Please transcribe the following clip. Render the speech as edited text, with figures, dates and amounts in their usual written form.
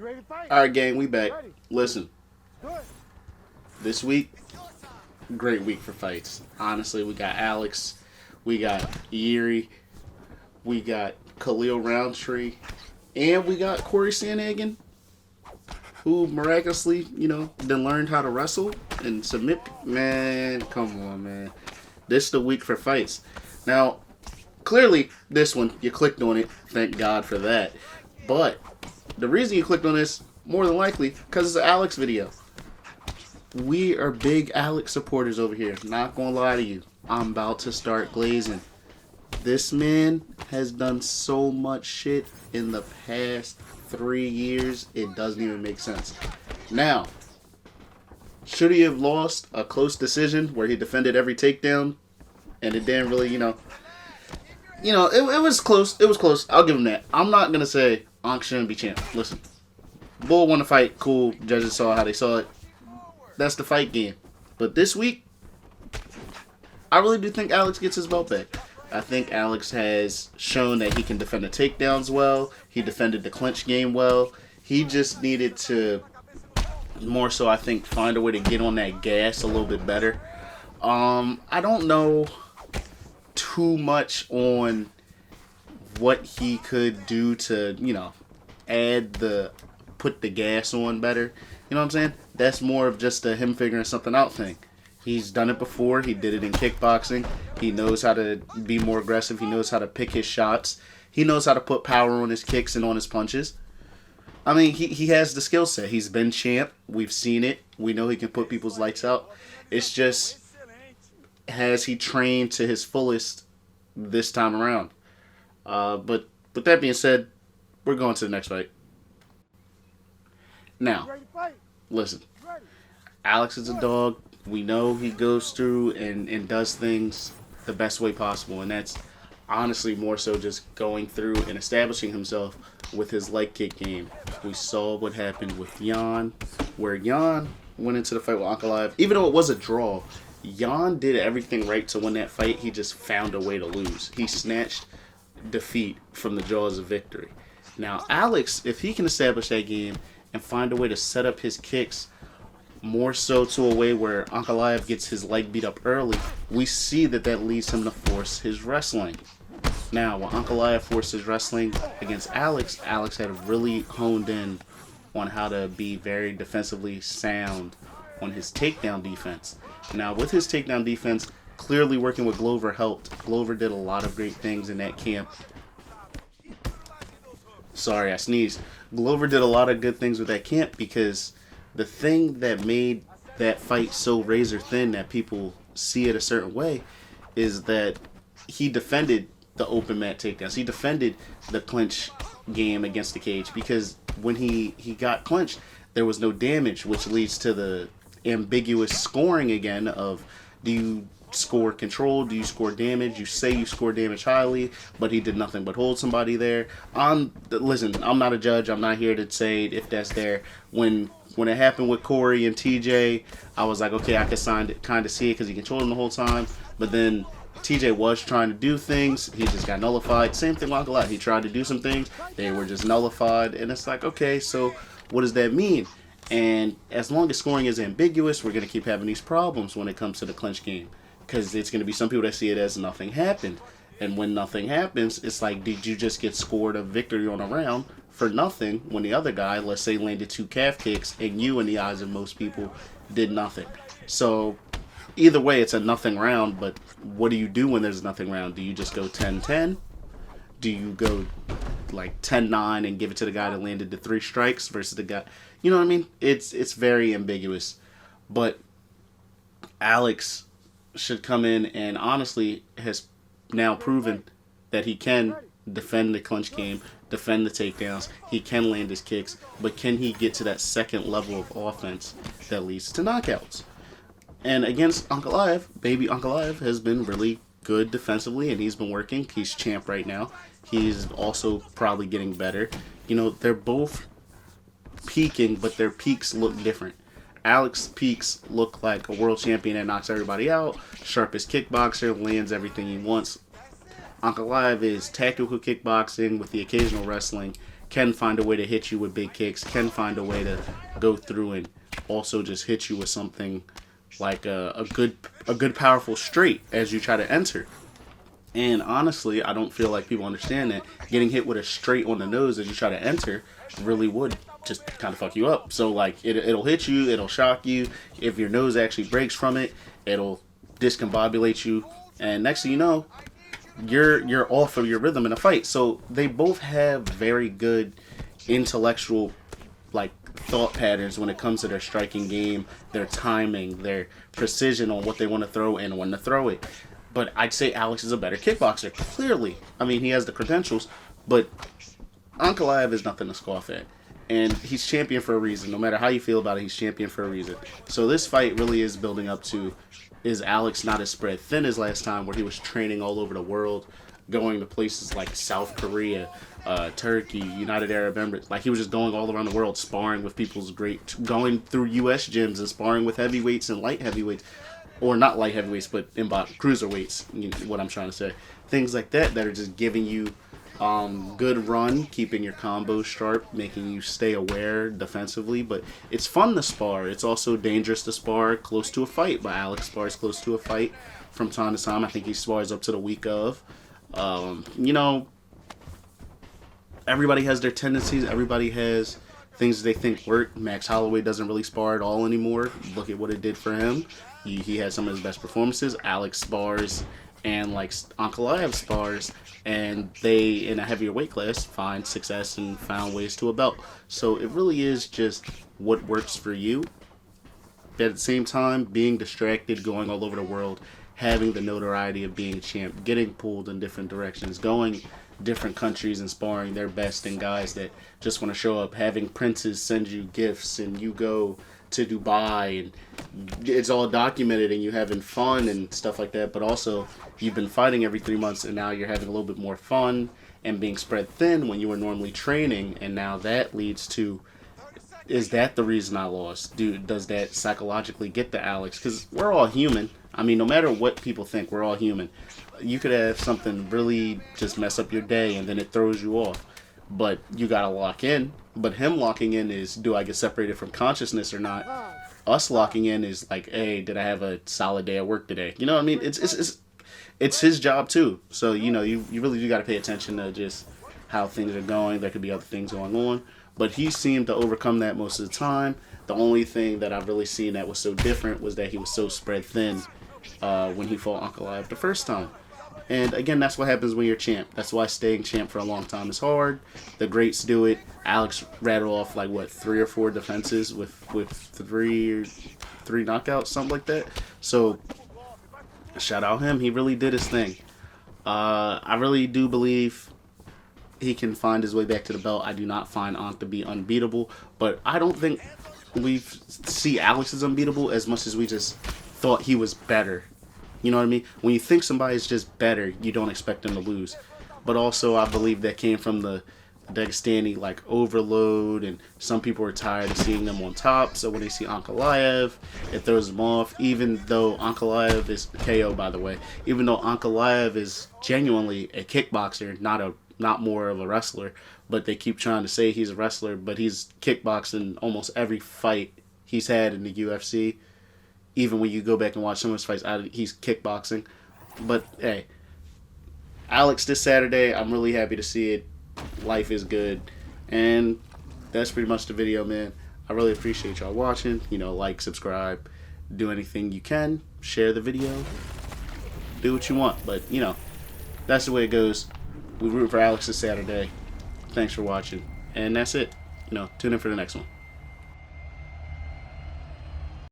Alright, gang, we back. Listen, this week, great week for fights. Honestly, we got Alex, we got Yuri, we got Khalil Roundtree, and we got Corey Sandhagen, who miraculously, then learned how to wrestle and submit. Man, come on, man. This is the week for fights. Now, clearly, this one, you clicked on it. Thank God for that. But the reason you clicked on this, more than likely, because it's an Alex video. We are big Alex supporters over here. Not gonna lie to you. I'm about to start glazing. This man has done so much shit in the past 3 years, it doesn't even make sense. Now, should he have lost a close decision where he defended every takedown and it didn't really, it was close. It was close. I'll give him that. I'm not going to say Ankh shouldn't be champ. Listen, Bull won the fight. Cool. Judges saw how they saw it. That's the fight game. But this week, I really do think Alex gets his belt back. I think Alex has shown that he can defend the takedowns well. He defended the clinch game well. He just needed to, more so I think, find a way to get on that gas a little bit better. I don't know too much on what he could do to, put the gas on better. You know what I'm saying? That's more of just a him figuring something out thing. He's done it before. He did it in kickboxing. He knows how to be more aggressive. He knows how to pick his shots. He knows how to put power on his kicks and on his punches. I mean, he has the skill set. He's been champ. We've seen it. We know he can put people's lights out. It's just, has he trained to his fullest this time around? But with that being said, we're going to the next fight. Now, listen. Alex is a dog. We know he goes through and does things the best way possible. And that's honestly more so just going through and establishing himself with his leg kick game. We saw what happened with Jan, where Jan went into the fight with Ankalaev. Even though it was a draw, Jan did everything right to win that fight. He just found a way to lose. He snatched defeat from the jaws of victory. Now, Alex, if he can establish that game and find a way to set up his kicks more so to a way where Ankalaev gets his leg beat up early, we see that leads him to force his wrestling. Now, when Ankalaev forced his wrestling against Alex, Alex had really honed in on how to be very defensively sound on his takedown defense. Now, with his takedown defense, clearly working with Glover helped. Glover did a lot of great things in that camp. Sorry, I sneezed. Glover did a lot of good things with that camp because the thing that made that fight so razor thin that people see it a certain way is that he defended the open mat takedowns. He defended the clinch game against the cage because when he got clinched, there was no damage, which leads to the ambiguous scoring again of, do you score control? Do you score damage? You say you score damage highly, but he did nothing but hold somebody there. Listen, I'm not a judge. I'm not here to say if that's there. When it happened with Corey and TJ, I was like, okay, I could kind of see it because he controlled him the whole time. But then TJ was trying to do things. He just got nullified. Same thing with Ankalaev. He tried to do some things. They were just nullified. And it's like, okay, so what does that mean? And as long as scoring is ambiguous, we're going to keep having these problems when it comes to the clinch game. Because it's going to be some people that see it as nothing happened. And when nothing happens, it's like, did you just get scored a victory on a round for nothing when the other guy, let's say, landed 2 calf kicks and you, in the eyes of most people, did nothing? So either way, it's a nothing round, but what do you do when there's a nothing round? Do you just go 10-10? Do you go like 10-9 and give it to the guy that landed the 3 strikes versus the guy? You know what I mean? It's very ambiguous. But Alex should come in and honestly has now proven that he can defend the clinch game, defend the takedowns, he can land his kicks, but can he get to that second level of offense that leads to knockouts? And against Ankalaev, baby Ankalaev has been really good defensively, and he's been working. He's champ right now. He's also probably getting better. They're both peaking, but their peaks look different. Alex peaks look like a world champion that knocks everybody out, sharpest kickboxer, lands everything he wants. Ankalaev is tactical kickboxing with the occasional wrestling, can find a way to hit you with big kicks, can find a way to go through and also just hit you with something like a good powerful straight as you try to enter. And honestly, I don't feel like people understand that getting hit with a straight on the nose as you try to enter really would just kind of fuck you up. So like it'll hit you, it'll shock you. If your nose actually breaks from it, it'll discombobulate you, and next thing you know, you're off of your rhythm in a fight. So they both have very good intellectual like thought patterns when it comes to their striking game, their timing, their precision on what they want to throw and when to throw it. But I'd say Alex is a better kickboxer, clearly. I mean, he has the credentials, but Ankalaev is nothing to scoff at. And he's champion for a reason. No matter how you feel about it, he's champion for a reason. So this fight really is building up to, is Alex not as spread thin as last time, where he was training all over the world, going to places like South Korea, Turkey, United Arab Emirates. Like, he was just going all around the world, sparring with people's going through U.S. gyms and sparring with heavyweights and light heavyweights. Or not light heavyweights, but cruiserweights, you know what I'm trying to say. Things like that are just giving you good run, keeping your combos sharp, making you stay aware defensively. But it's fun to spar. It's also dangerous to spar close to a fight. But Alex spars close to a fight from time to time. I think he spars up to the week of. You know, everybody has their tendencies. Everybody has things they think work. Max Holloway doesn't really spar at all anymore. Look at what it did for him. He had some of his best performances. Alex spars and like Ankalaev spars, and they in a heavier weight class find success and found ways to a belt. So it really is just what works for you. But at the same time, being distracted, going all over the world, having the notoriety of being a champ, getting pulled in different directions, going different countries and sparring their best and guys that just want to show up, having princes send you gifts and you go to Dubai and it's all documented and you having fun and stuff like that. But also you've been fighting every 3 months and now you're having a little bit more fun and being spread thin when you were normally training, and now that leads to, is that the reason I lost? Does that psychologically get to Alex? Because we're all human. I mean, no matter what people think, we're all human. You could have something really just mess up your day and then it throws you off. But you got to lock in. But him locking in is, do I get separated from consciousness or not? Us locking in is like, hey, did I have a solid day at work today? You know what I mean? It's his job too. So, you know, you really do got to pay attention to just how things are going. There could be other things going on. But he seemed to overcome that most of the time. The only thing that I've really seen that was so different was that he was so spread thin when he fought Ankalaev the first time. And again, that's what happens when you're champ. That's why staying champ for a long time is hard. The greats do it. Alex rattled off like what, 3 or 4 defenses with three knockouts, something like that. So shout out him. He really did his thing. I really do believe he can find his way back to the belt. I do not find Ankh to be unbeatable, but I don't think we see Alex as unbeatable as much as we just thought he was better. You know what I mean? When you think somebody's just better, you don't expect them to lose. But also, I believe that came from the Dagestani like overload, and some people are tired of seeing them on top. So when they see Ankalaev, it throws them off. Even though Ankalaev is KO, by the way, even though Ankalaev is genuinely a kickboxer, not more of a wrestler, but they keep trying to say he's a wrestler, but he's kickboxing almost every fight he's had in the UFC. Even when you go back and watch some of his fights, he's kickboxing. But, hey, Alex this Saturday, I'm really happy to see it. Life is good. And that's pretty much the video, man. I really appreciate y'all watching. You know, like, subscribe, do anything you can. Share the video. Do what you want. But, you know, that's the way it goes. We root for Alex this Saturday. Thanks for watching. And that's it. You know, tune in for the next one.